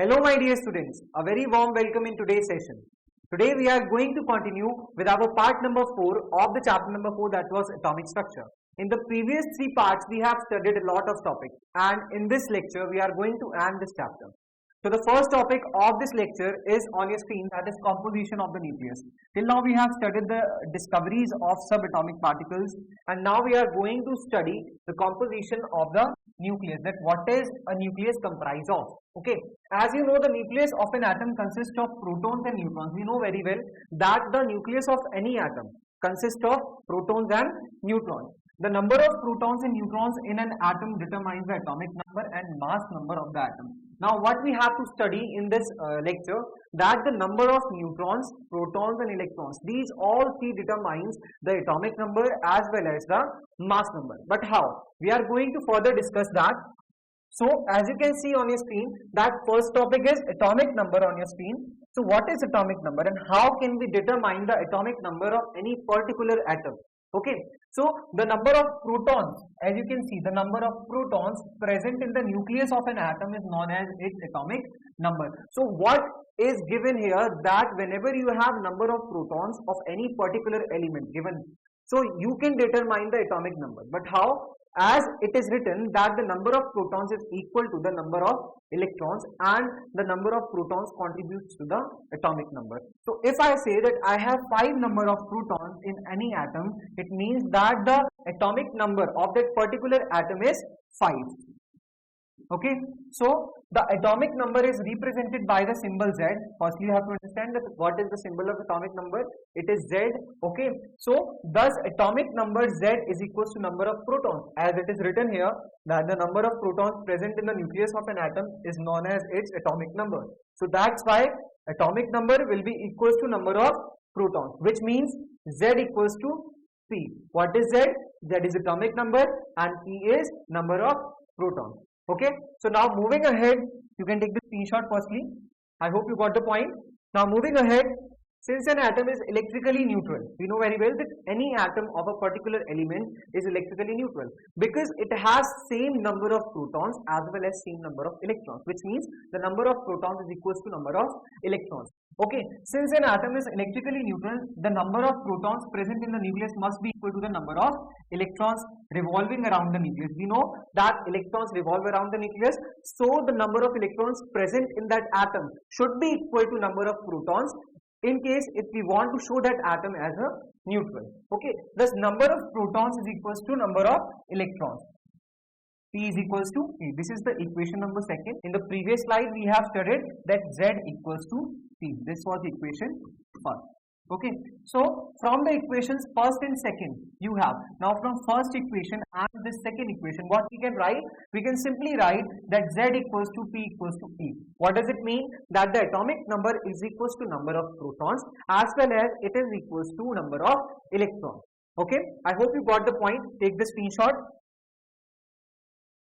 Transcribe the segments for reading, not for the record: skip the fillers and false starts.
Hello my dear students, a very warm welcome in today's session. Today we are going to continue with our part number 4 of the chapter number 4, that was atomic structure. In the previous 3 parts we have studied a lot of topics, and in this lecture we are going to end this chapter. So the first topic of this lecture is on your screen, that is composition of the nucleus. Till now we have studied the discoveries of subatomic particles, and now we are going to study the composition of the nucleus, that what is a nucleus comprised of. Okay, as you know, the nucleus of an atom consists of protons and neutrons. We know very well that the nucleus of any atom consists of protons and neutrons. The number of protons and neutrons in an atom determines the atomic number and mass number of the atom. Now what we have to study in this lecture, that the number of neutrons, protons and electrons, these all three determines the atomic number as well as the mass number. But how? We are going to further discuss that. So as you can see on your screen, that first topic is atomic number on your screen. So what is atomic number and how can we determine the atomic number of any particular atom? Okay, so the number of protons, as you can see, the number of protons present in the nucleus of an atom is known as its atomic number. So what is given here, that whenever you have number of protons of any particular element given, so you can determine the atomic number. But how? As it is written that the number of protons is equal to the number of electrons and the number of protons contributes to the atomic number. So if I say that I have 5 number of protons in any atom, it means that the atomic number of that particular atom is 5. Okay, so the atomic number is represented by the symbol Z. Firstly, you have to understand that what is the symbol of atomic number. It is Z. Okay, so thus atomic number Z is equals to number of protons, as it is written here that the number of protons present in the nucleus of an atom is known as its atomic number. So that's why atomic number will be equals to number of protons, which means Z equals to P. What is Z? Z is atomic number and P is number of protons. Okay, so now moving ahead, you can take the screenshot firstly. I hope you got the point. Now moving ahead, since an atom is electrically neutral, we know very well that any atom of a particular element is electrically neutral because it has same number of protons as well as same number of electrons, which means the number of protons is equals to number of electrons. Okay, since an atom is electrically neutral, the number of protons present in the nucleus must be equal to the number of electrons revolving around the nucleus. We know that electrons revolve around the nucleus, so the number of electrons present in that atom should be equal to number of protons in case if we want to show that atom as a neutral. Okay, thus number of protons is equals to number of electrons. P is equals to P. This is the equation number 2nd. In the previous slide we have studied that Z equals to P. This was the equation 1. Okay, so from the equations 1st and 2nd you have. Now from first equation and this second equation, what we can write? We can simply write that Z equals to P equals to P. What does it mean? That the atomic number is equals to number of protons as well as it is equals to number of electrons. Okay, I hope you got the point. Take the screenshot.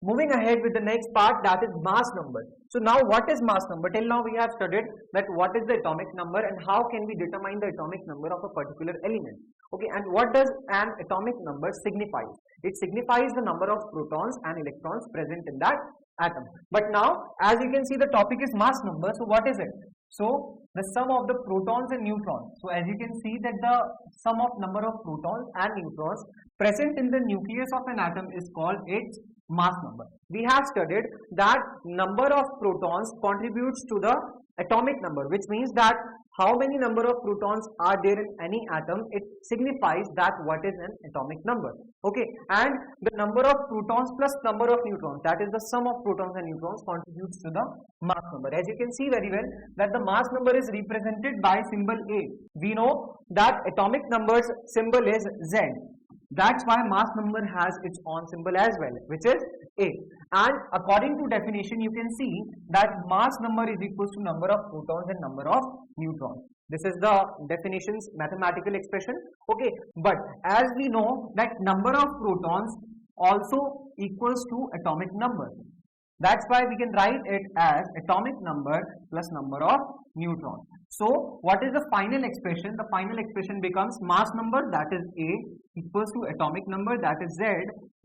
Moving ahead with the next part, that is mass number. So now what is mass number? Till now we have studied that what is the atomic number and how can we determine the atomic number of a particular element. Okay, and what does an atomic number signify? It signifies the number of protons and electrons present in that atom. But now as you can see, the topic is mass number. So what is it? So the sum of the protons and neutrons. So as you can see that the sum of number of protons and neutrons present in the nucleus of an atom is called its mass number. We have studied that number of protons contributes to the atomic number, which means that how many number of protons are there in any atom, it signifies that what is an atomic number. Okay, and the number of protons plus number of neutrons, that is the sum of protons and neutrons, contributes to the mass number. As you can see very well that the mass number is represented by symbol A. We know that atomic number's symbol is Z. That's why mass number has its own symbol as well, which is A. And according to definition, you can see that mass number is equals to number of protons and number of neutrons. This is the definition's mathematical expression. Okay, but as we know that number of protons also equals to atomic number. That's why we can write it as atomic number plus number of neutrons. So what is the final expression? The final expression becomes mass number, that is A, equals to atomic number, that is Z,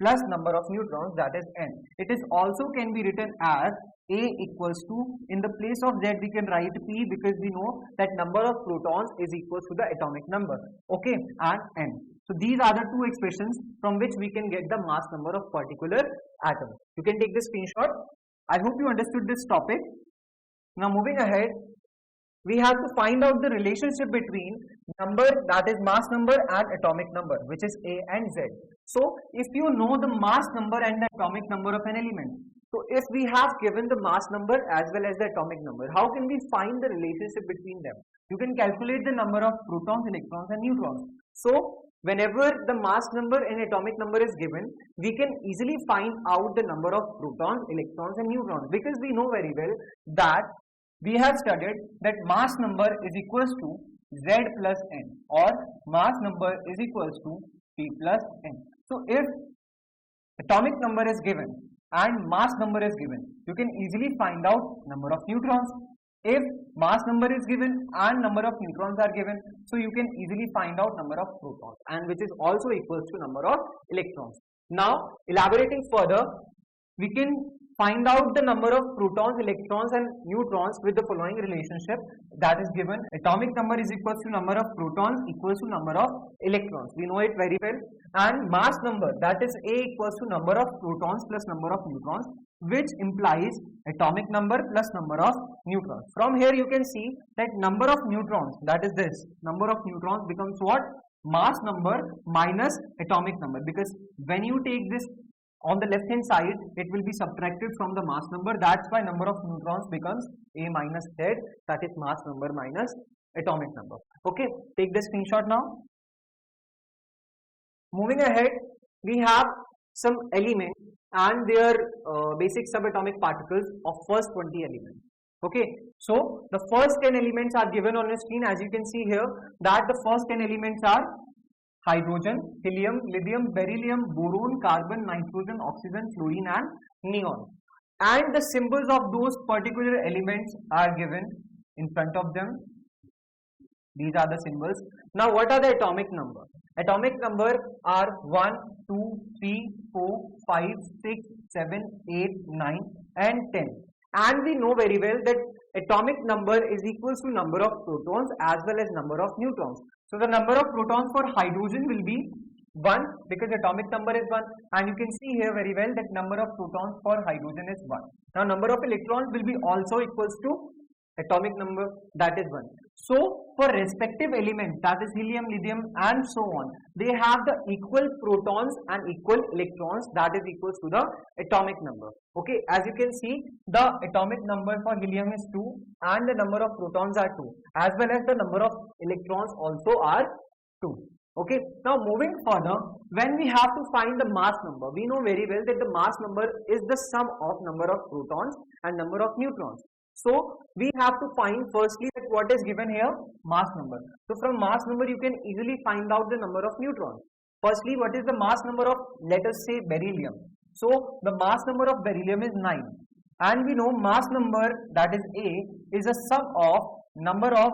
plus number of neutrons, that is N. It is also can be written as A equals to, in the place of Z we can write P, because we know that number of protons is equals to the atomic number, okay, and N. So these are the two expressions from which we can get the mass number of particular atom. You can take the screenshot. I hope you understood this topic. Now moving ahead, we have to find out the relationship between number, that is mass number, and atomic number, which is A and Z. So if you know the mass number and the atomic number of an element, so if we have given the mass number as well as the atomic number, how can we find the relationship between them? You can calculate the number of protons, electrons and neutrons. So whenever the mass number and atomic number is given, we can easily find out the number of protons, electrons and neutrons, because we know very well that we have studied that mass number is equals to Z plus N, or mass number is equals to P plus N. So if atomic number is given and mass number is given, you can easily find out number of neutrons. If mass number is given and number of neutrons are given, so you can easily find out number of protons, and which is also equals to number of electrons. Now elaborating further, we can find out the number of protons, electrons and neutrons with the following relationship that is given. Atomic number is equals to number of protons equals to number of electrons. We know it very well. And mass number, that is A equals to number of protons plus number of neutrons, which implies atomic number plus number of neutrons. From here you can see that number of neutrons, that is this, number of neutrons becomes what? Mass number minus atomic number, because when you take this on the left hand side, it will be subtracted from the mass number. That's why number of neutrons becomes A minus Z, that is mass number minus atomic number. Okay, take the screenshot now. Moving ahead, we have some elements and their basic subatomic particles of first 20 elements. Okay, so the first 10 elements are given on your screen. As you can see here, that the first 10 elements are hydrogen, helium, lithium, beryllium, boron, carbon, nitrogen, oxygen, fluorine and neon. And the symbols of those particular elements are given in front of them. These are the symbols. Now what are the atomic number? Atomic number are 1, 2, 3, 4, 5, 6, 7, 8, 9 and 10. And we know very well that atomic number is equals to number of protons as well as number of neutrons. So the number of protons for hydrogen will be 1, because atomic number is 1, and you can see here very well that number of protons for hydrogen is 1. Now number of electrons will be also equals to atomic number, that is 1. So for respective elements, that is helium, lithium and so on, they have the equal protons and equal electrons, that is equals to the atomic number. Okay, as you can see, the atomic number for helium is 2 and the number of protons are 2, as well as the number of electrons also are 2. Okay, now moving further, when we have to find the mass number, we know very well that the mass number is the sum of number of protons and number of neutrons. So we have to find firstly that what is given here, mass number. So from mass number you can easily find out the number of neutrons. Firstly, what is the mass number of, let us say, beryllium? So the mass number of beryllium is 9, and we know mass number, that is A, is a sum of number of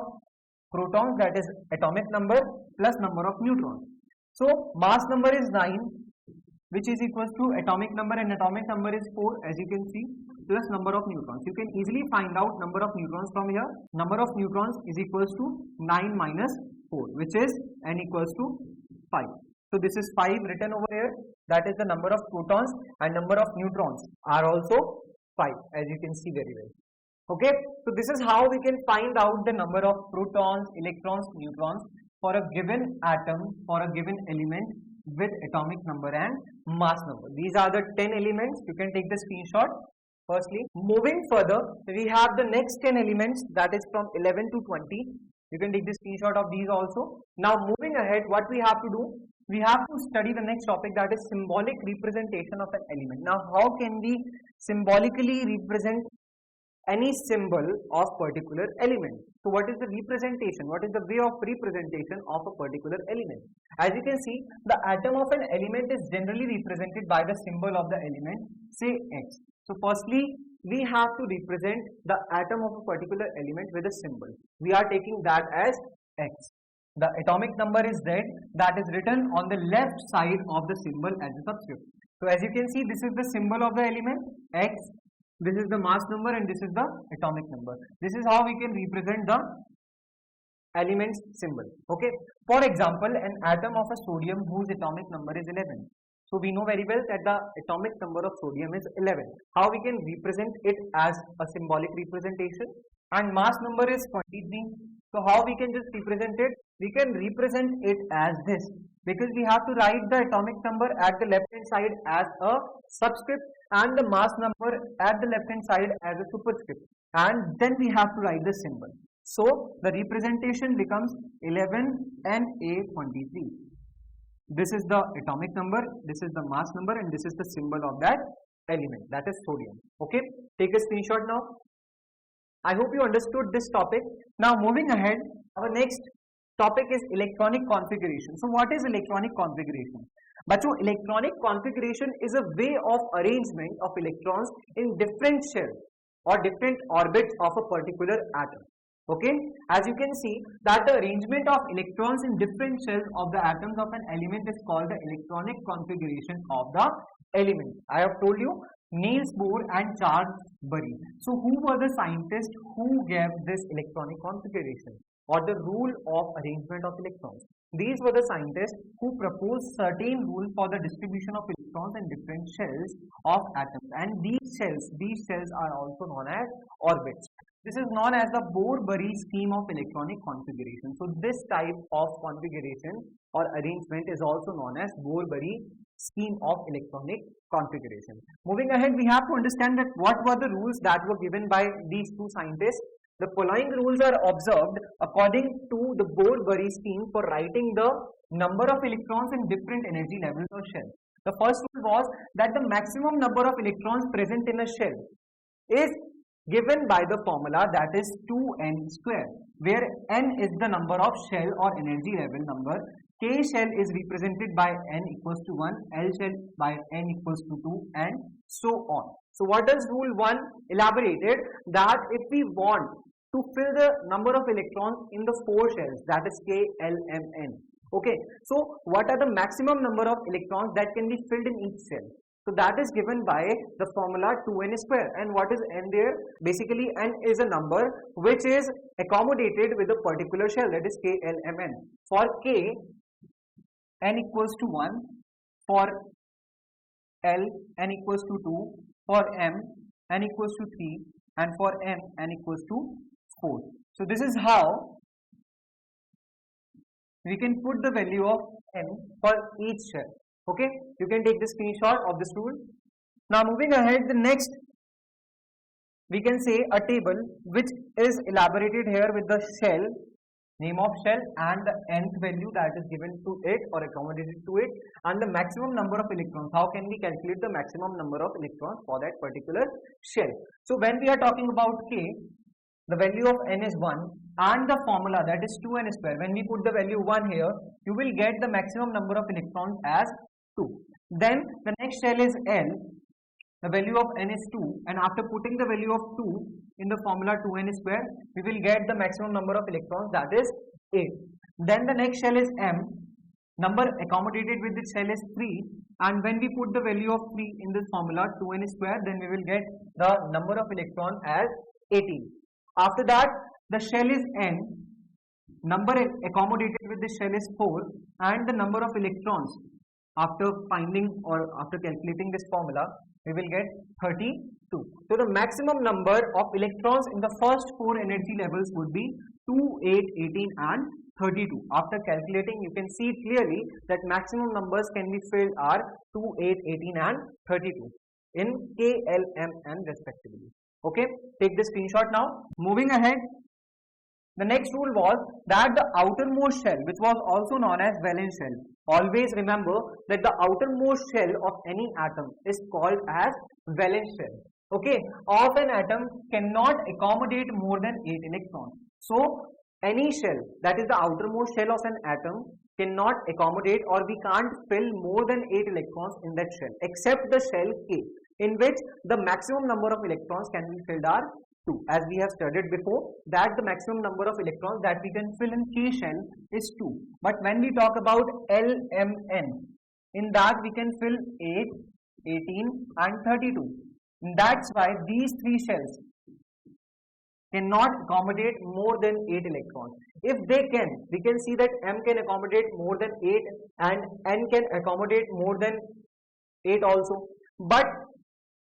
protons, that is atomic number, plus number of neutrons. So mass number is 9, which is equals to atomic number, and atomic number is 4, as you can see, plus number of neutrons. You can easily find out number of neutrons from here. Number of neutrons is equals to 9 minus 4, which is n equals to 5. So this is 5 written over here. That is the number of protons, and number of neutrons are also 5, as you can see very well. Okay, so this is how we can find out the number of protons, electrons, neutrons for a given atom, for a given element with atomic number and mass number. These are the 10 elements. You can take the screenshot. Firstly, moving further, we have the next 10 elements, that is from 11 to 20. You can take the screenshot of these also. Now moving ahead, what we have to do, we have to study the next topic, that is symbolic representation of an element. Now how can we symbolically represent any symbol of particular element? So what is the representation? What is the way of representation of a particular element? As you can see, the atom of an element is generally represented by the symbol of the element, say X. So firstly, we have to represent the atom of a particular element with a symbol. We are taking that as X. The atomic number is Z, that is written on the left side of the symbol as a subscript. So as you can see, this is the symbol of the element X, this is the mass number, and this is the atomic number. This is how we can represent the element's symbol. Okay. For example, an atom of a sodium whose atomic number is 11. So we know very well that the atomic number of sodium is 11. How we can represent it as a symbolic representation? And mass number is 23. So how we can just represent it? We can represent it as this, because we have to write the atomic number at the left hand side as a subscript and the mass number at the left hand side as a superscript, and then we have to write the symbol. So the representation becomes 11Na23. This is the atomic number, this is the mass number, and this is the symbol of that element, that is sodium. Okay, take a screenshot now. I hope you understood this topic. Now moving ahead, our next topic is electronic configuration. So what is electronic configuration? Bachcho, electronic configuration is a way of arrangement of electrons in different shells or different orbits of a particular atom. Okay, as you can see that the arrangement of electrons in different shells of the atoms of an element is called the electronic configuration of the element. I have told you, Niels Bohr and Charles Babbage. So who were the scientists who gave this electronic configuration or the rule of arrangement of electrons? These were the scientists who proposed certain rules for the distribution of electrons in different shells of atoms, and these shells are also known as orbits. This is known as the Bohr-Babbage scheme of electronic configuration. So this type of configuration or arrangement is also known as Bohr-Babbage scheme of electronic configuration. Moving ahead, we have to understand that what were the rules that were given by these two scientists. The following rules are observed according to the Bohr-Babbage scheme for writing the number of electrons in different energy levels of shell. The first rule was that the maximum number of electrons present in a shell is given by the formula, that is 2n square, where n is the number of shell or energy level number. K shell is represented by n equals to 1, L shell by n equals to 2, and so on. So what does rule 1 elaborated? That if we want to fill the number of electrons in the 4 shells, that is K, L, M, N. Okay, so what are the maximum number of electrons that can be filled in each shell? So that is given by the formula 2n square. And what is n there? Basically n is a number which is accommodated with a particular shell, that is K, L, M, N. For K, n equals to 1, for L, n equals to 2, for M, n equals to 3, and for N, n equals to 4. So this is how we can put the value of n for each shell. Okay, you can take the screenshot of this rule. Now moving ahead, the next we can say a table which is elaborated here with the shell, name of shell, and the nth value that is given to it or accommodated to it, and the maximum number of electrons. How can we calculate the maximum number of electrons for that particular shell? So when we are talking about K, the value of n is 1, and the formula, that is 2n square. When we put the value 1 here, you will get the maximum number of electrons as 2. Then the next shell is L, the value of n is 2, and after putting the value of 2 in the formula 2n square, we will get the maximum number of electrons, that is 8. Then the next shell is M, number accommodated with this shell is 3, and when we put the value of 3 in this formula 2n square, then we will get the number of electrons as 18. After that, the shell is N, number accommodated with this shell is 4, and the number of electrons after finding or after calculating this formula, we will get 32. So the maximum number of electrons in the first 4 energy levels would be 2, 8, 18 and 32. After calculating, you can see clearly that maximum numbers can be filled are 2, 8, 18 and 32 in K, L, M, N respectively. Okay, take the screenshot now. Moving ahead, the next rule was that the outermost shell, which was also known as valence shell, always remember that the outermost shell of any atom is called as valence shell. Okay, of an atom cannot accommodate more than 8 electrons. So any shell, that is the outermost shell of an atom, cannot accommodate, or we can't fill more than 8 electrons in that shell, except the shell K. in which the maximum number of electrons can be filled are 2. As we have studied before, that the maximum number of electrons that we can fill in K shell is 2. But when we talk about LMN, in that we can fill 8, 18 and 32. And that's why these three shells cannot accommodate more than 8 electrons. If they can, we can see that M can accommodate more than 8 and N can accommodate more than 8 also. But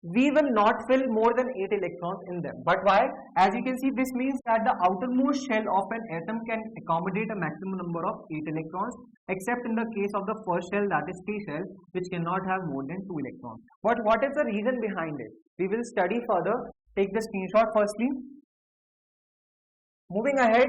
we will not fill more than 8 electrons in them. But why? As you can see, this means that the outermost shell of an atom can accommodate a maximum number of 8 electrons, except in the case of the first shell, that is K shell, which cannot have more than 2 electrons. But what is the reason behind it? We will study further. Take the screenshot firstly. Moving ahead,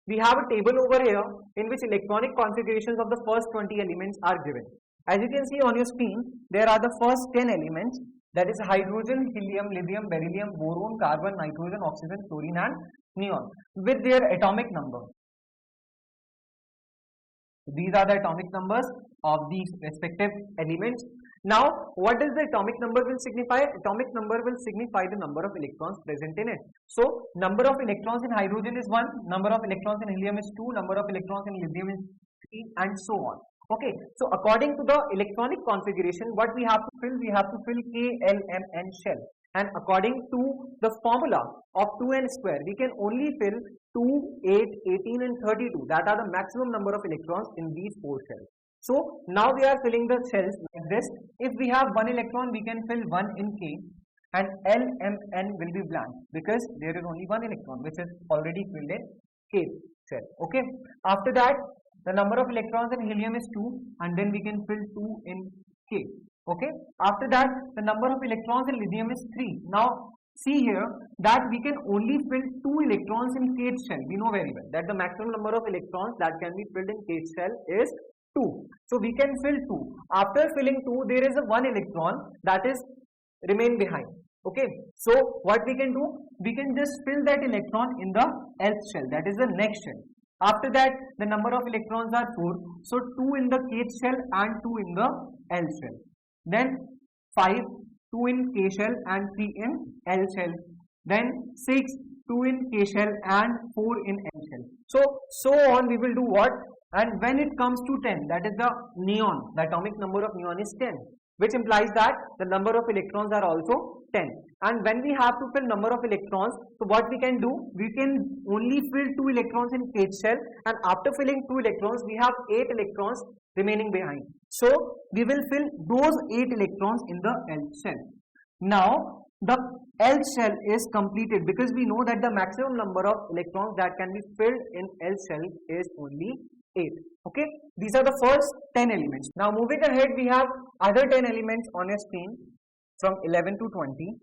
we have a table over here in which electronic configurations of the first 20 elements are given. As you can see on your screen, there are the first 10 elements, that is hydrogen, helium, lithium, beryllium, boron, carbon, nitrogen, oxygen, fluorine and neon with their atomic number. These are the atomic numbers of these respective elements. Now, what does the atomic number will signify? Atomic number will signify the number of electrons present in it. So, number of electrons in hydrogen is 1, number of electrons in helium is 2, number of electrons in lithium is 3 and so on. Okay, so according to the electronic configuration, what we have to fill? We have to fill K, L, M, N shell. And according to the formula of 2n square, we can only fill 2, 8, 18 and 32. That are the maximum number of electrons in these 4 shells. So now we are filling the shells like this. If we have 1 electron, we can fill 1 in K and L, M, N will be blank because there is only 1 electron which is already filled in K shell. Okay. After that, the number of electrons in helium is 2 and then we can fill 2 in K. Okay. After that, the number of electrons in lithium is 3. Now see here that we can only fill 2 electrons in K shell. We know very well that the maximum number of electrons that can be filled in K shell is 2. So we can fill 2. After filling 2, there is a 1 electron that is remain behind. Okay. So what we can do? We can just fill that electron in the L shell, that is the next shell. After that, the number of electrons are 4. So 2 in the K shell and 2 in the L shell. Then 5, 2 in K shell and 3 in L shell. Then 6, 2 in K shell and 4 in L shell. So on we will do what? And when it comes to 10, that is the neon, the atomic number of neon is 10, which implies that the number of electrons are also 10. And when we have to fill number of electrons, so what we can do? We can only fill 2 electrons in K shell, and after filling 2 electrons, we have 8 electrons remaining behind. So we will fill those 8 electrons in the L shell. Now the L shell is completed because we know that the maximum number of electrons that can be filled in L shell is only 8. Okay, these are the first 10 elements. Now moving ahead, we have other 10 elements on your screen from 11 to 20.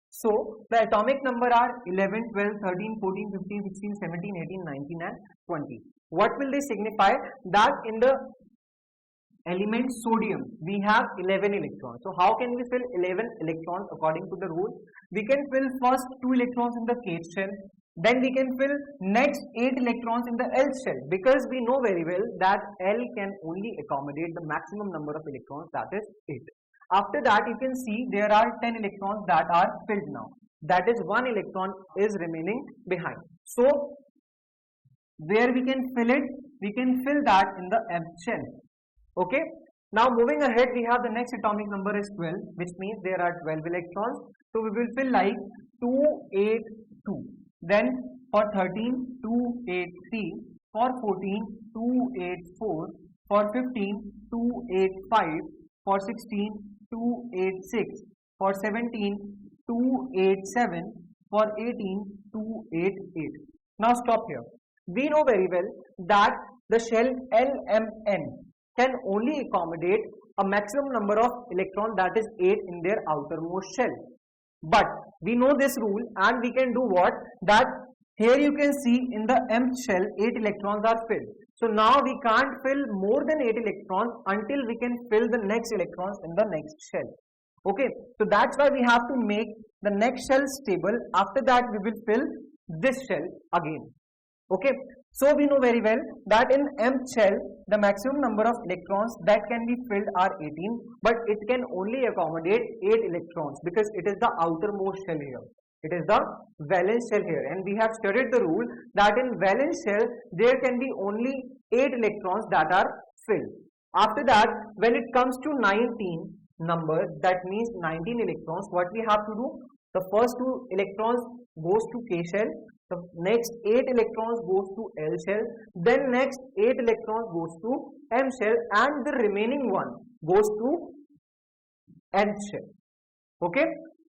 So the atomic number are 11, 12, 13, 14, 15, 16, 17, 18, 19 and 20. What will they signify? That in the element sodium we have 11 electrons. So how can we fill 11 electrons according to the rule? We can fill first 2 electrons in the K shell. Then we can fill next 8 electrons in the L shell because we know very well that L can only accommodate the maximum number of electrons, that is 8. After that, you can see there are 10 electrons that are filled now. That is 1 electron is remaining behind. So where we can fill it? We can fill that in the M shell. Okay. Now moving ahead, we have the next atomic number is 12, which means there are 12 electrons. So we will fill like 2, 8, 2. Then for 13, 2, 8, 3. For 14, 2, 8, 4. For 15, 2, 8, 5. For 16, 2, 8, 6. For 17, 2, 8, 7. For 18, 2, 8, 8. Now stop here. We know very well that the shell LMN can only accommodate a maximum number of electrons, that is 8 in their outermost shell. But we know this rule and we can do what? That here you can see in the M shell 8 electrons are filled. So now we can't fill more than 8 electrons until we can fill the next electrons in the next shell. Okay, so that's why we have to make the next shell stable. After that we will fill this shell again. Okay, So we know very well that in M shell, the maximum number of electrons that can be filled are 18, but it can only accommodate 8 electrons because it is the outermost shell here. It is the valence shell here, and we have studied the rule that in valence shell there can be only 8 electrons that are filled. After that, when it comes to 19 number, that means 19 electrons, what we have to do? The first 2 electrons goes to K shell, the next 8 electrons goes to L shell, then next 8 electrons goes to M shell, and the remaining one goes to N shell. Okay.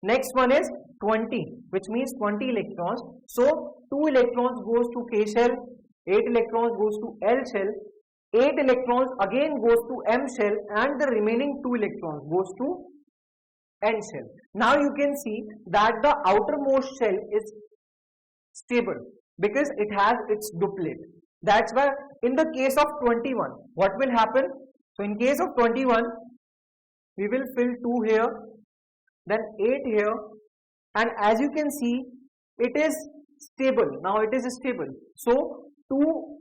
Next one is 20, which means 20 electrons. So 2 electrons goes to K shell, 8 electrons goes to L shell, 8 electrons again goes to M shell, and the remaining 2 electrons goes to N shell. Now you can see that the outermost shell is stable because it has its duplet. That's why in the case of 21, what will happen? So in case of 21, we will fill 2 here, then 8 here, and as you can see, it is stable. Now it is stable. So 2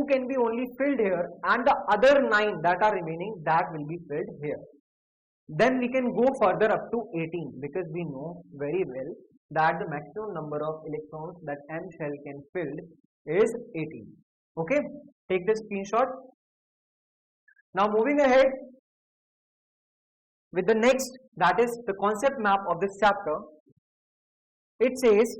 can be only filled here, and the other 9 that are remaining, that will be filled here. Then we can go further up to 18 because we know very well that the maximum number of electrons that M shell can fill is 18. Okay, take the screenshot. Now moving ahead with the next, that is the concept map of this chapter. It says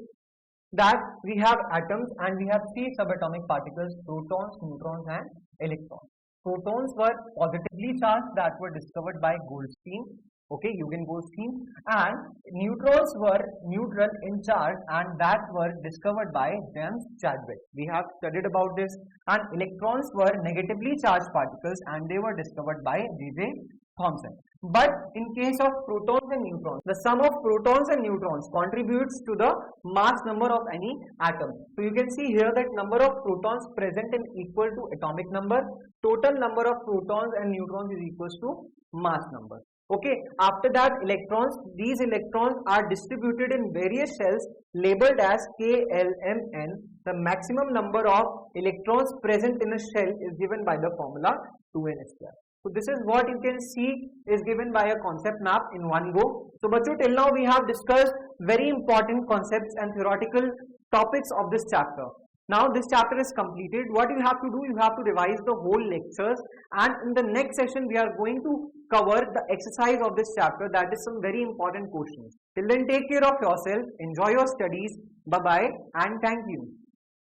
that we have atoms and we have 3 subatomic particles: protons, neutrons and electrons. Protons were positively charged, that were discovered by Goldstein, okay, Eugen Goldstein, and neutrons were neutral in charge, and that were discovered by James Chadwick. We have studied about this. And electrons were negatively charged particles, and they were discovered by J.J. Thomson. But in case of protons and neutrons, the sum of protons and neutrons contributes to the mass number of any atom. So you can see here that number of protons present is equal to atomic number. Total number of protons and neutrons is equal to mass number. Okay. After that, electrons. These electrons are distributed in various shells labeled as K, L, M, N. The maximum number of electrons present in a shell is given by the formula 2n square. So this is what you can see is given by a concept map in one go. So bachcho, till now we have discussed very important concepts and theoretical topics of this chapter. Now this chapter is completed. What you have to do, you have to revise the whole lectures, and in the next session we are going to cover the exercise of this chapter, that is some very important questions. Till then, take care of yourself, enjoy your studies, bye bye and thank you.